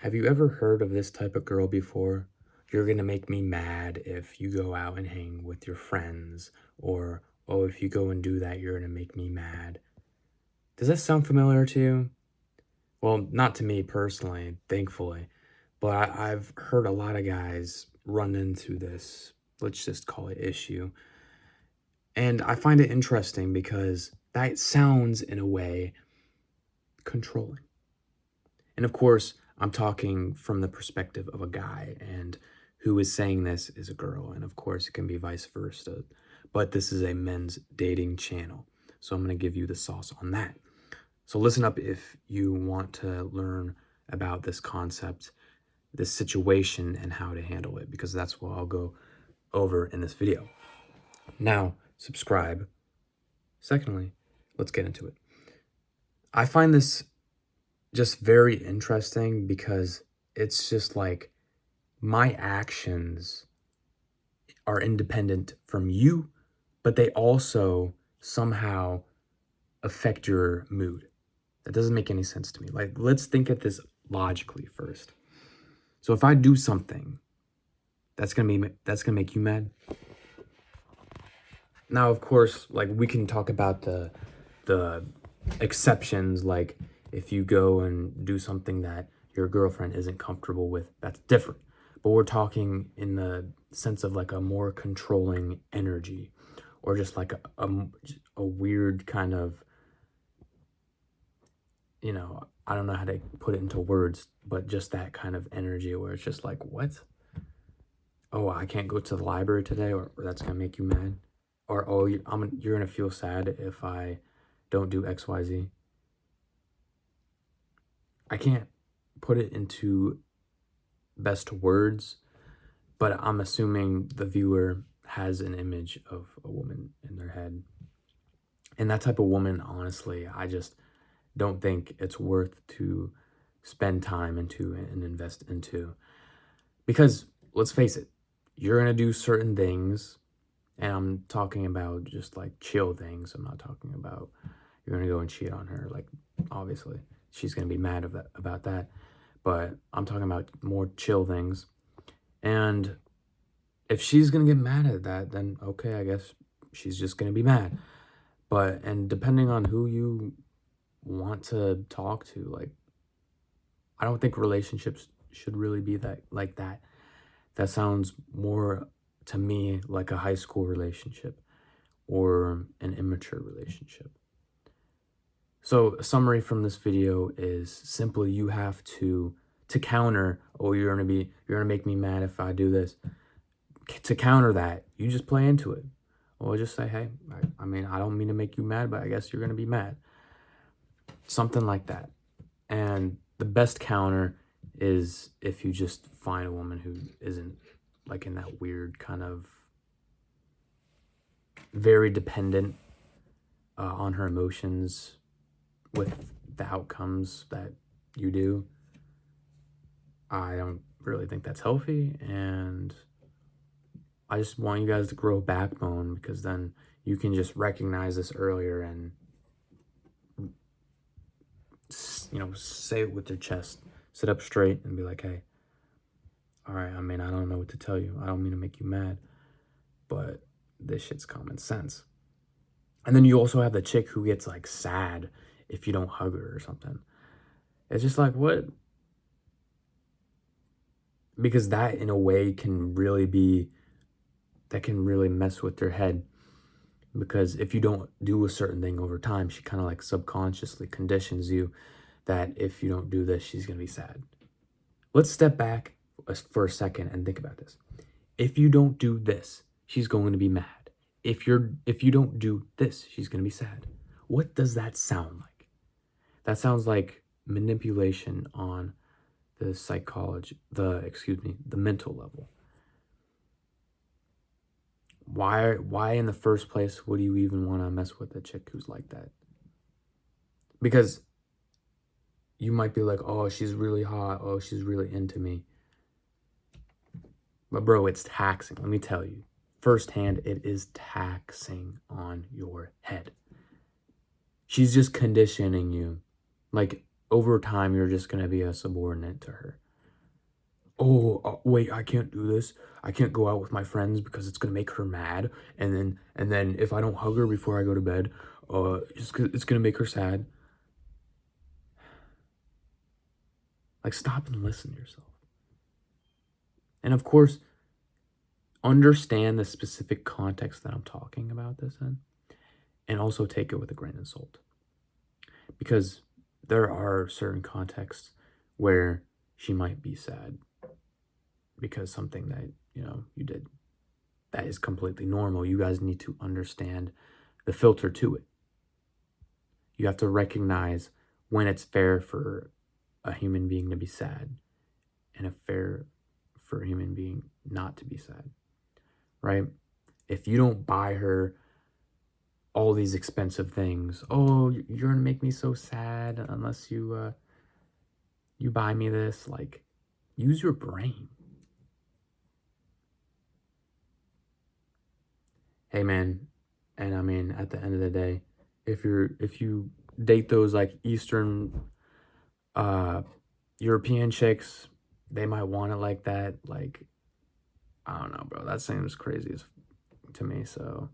Have you ever heard of this type of girl before? You're gonna make me mad if you go out and hang with your friends, or, oh, if you go and do that, you're gonna make me mad. Does that sound familiar to you? Well, not to me personally, thankfully, but I've heard a lot of guys run into this, let's just call it issue. And I find it interesting because that sounds, in a way, controlling. And of course, I'm talking from the perspective of a guy, and who is saying this is a girl. And of course, it can be vice versa. But this is a men's dating channel. So I'm going to give you the sauce on that. So listen up if you want to learn about this concept, this situation, and how to handle it, because that's what I'll go over in this video. Now, subscribe. Secondly, let's get into it. I find this just very interesting because it's just like my actions are independent from you, but they also somehow affect your mood. That doesn't make any sense to me. Like, let's think at this logically first. So if I do something that's gonna make you mad. Now, of course, like, we can talk about the exceptions, like if you go and do something that your girlfriend isn't comfortable with, that's different. But we're talking in the sense of like a more controlling energy, or just like a weird kind of, I don't know how to put it into words, but just that kind of energy where it's just like, what? Oh, I can't go to the library today, or that's gonna make you mad, or oh, you're gonna feel sad if I don't do X, Y, Z. I can't put it into best words, but I'm assuming the viewer has an image of a woman in their head. And that type of woman, honestly, I just don't think it's worth to spend time into and invest into. Because let's face it, you're going to do certain things, and I'm talking about just like chill things. I'm not talking about you're going to go and cheat on her. Like, obviously, she's going to be mad about that. But I'm talking about more chill things. And if she's going to get mad at that, then okay, I guess she's just going to be mad. And depending on who you want to talk to, like, I don't think relationships should really be like that. That sounds more to me like a high school relationship or an immature relationship. So a summary from this video is simply you have to counter, oh, you're gonna make me mad if I do this. To counter that, you just play into it. Or just say, hey, I mean, I don't mean to make you mad, but I guess you're gonna be mad. Something like that. And the best counter is if you just find a woman who isn't like in that weird kind of very dependent on her emotions with the outcomes that you do. I don't really think that's healthy, and I just want you guys to grow a backbone, because then you can just recognize this earlier and, say it with your chest, sit up straight and be like, hey, all right, I mean, I don't know what to tell you. I don't mean to make you mad, but this shit's common sense. And then you also have the chick who gets like sad if you don't hug her or something. It's just like, what? Because that in a way can really mess with their head. Because if you don't do a certain thing over time, she kind of like subconsciously conditions you that if you don't do this, she's going to be sad. Let's step back for a second and think about this. If you don't do this, she's going to be mad. If you don't do this, she's going to be sad. What does that sound like? That sounds like manipulation on the the mental level. Why in the first place would you even want to mess with a chick who's like that? Because you might be like, oh, she's really hot. Oh, she's really into me. But bro, it's taxing. Let me tell you. Firsthand, it is taxing on your head. She's just conditioning you. Like, over time, you're just going to be a subordinate to her. oh, wait, I can't do this. I can't go out with my friends because it's gonna make her mad. And then if I don't hug her before I go to bed, it's gonna make her sad. Like, stop and listen to yourself. And of course, understand the specific context that I'm talking about this in, and also take it with a grain of salt. Because there are certain contexts where she might be sad because something that, you did that is completely normal. You guys need to understand the filter to it. You have to recognize when it's fair for a human being to be sad and it's fair for a human being not to be sad, right? If you don't buy her all these expensive things, oh, you're gonna make me so sad unless you buy me this. Like, use your brain. Hey man, and I mean, at the end of the day, if you date those like Eastern European chicks, they might want it like that. Like, I don't know, bro, that seems crazy to me. So,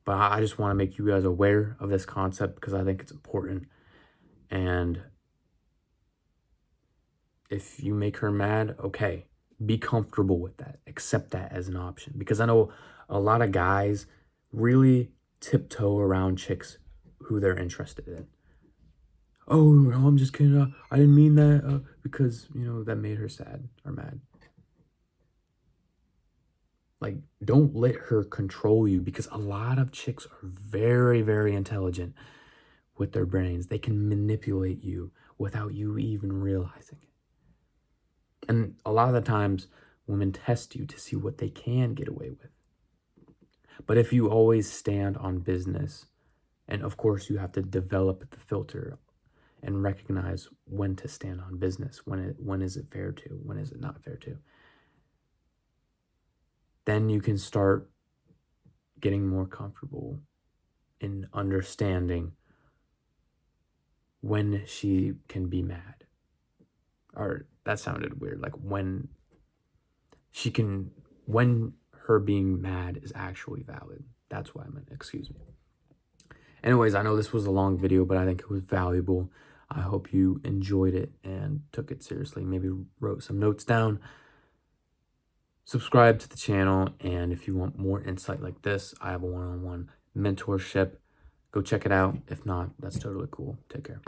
but I just want to make you guys aware of this concept because I think it's important. And if you make her mad, okay, be comfortable with that. Accept that as an option. Because I know a lot of guys really tiptoe around chicks who they're interested in. Oh, no, I'm just kidding. I didn't mean that because, that made her sad or mad. Like, don't let her control you because a lot of chicks are very, very intelligent with their brains. They can manipulate you without you even realizing it. And a lot of the times, women test you to see what they can get away with. But if you always stand on business, and of course you have to develop the filter and recognize when to stand on business, when is it fair to, when is it not fair to, then you can start getting more comfortable in understanding when she can be mad. Or that sounded weird. Like when her being mad is actually valid. That's what I meant, excuse me. Anyways, I know this was a long video, but I think it was valuable. I hope you enjoyed it and took it seriously. Maybe wrote some notes down. Subscribe to the channel, and if you want more insight like this, I have a one-on-one mentorship. Go check it out. If not, that's totally cool. Take care.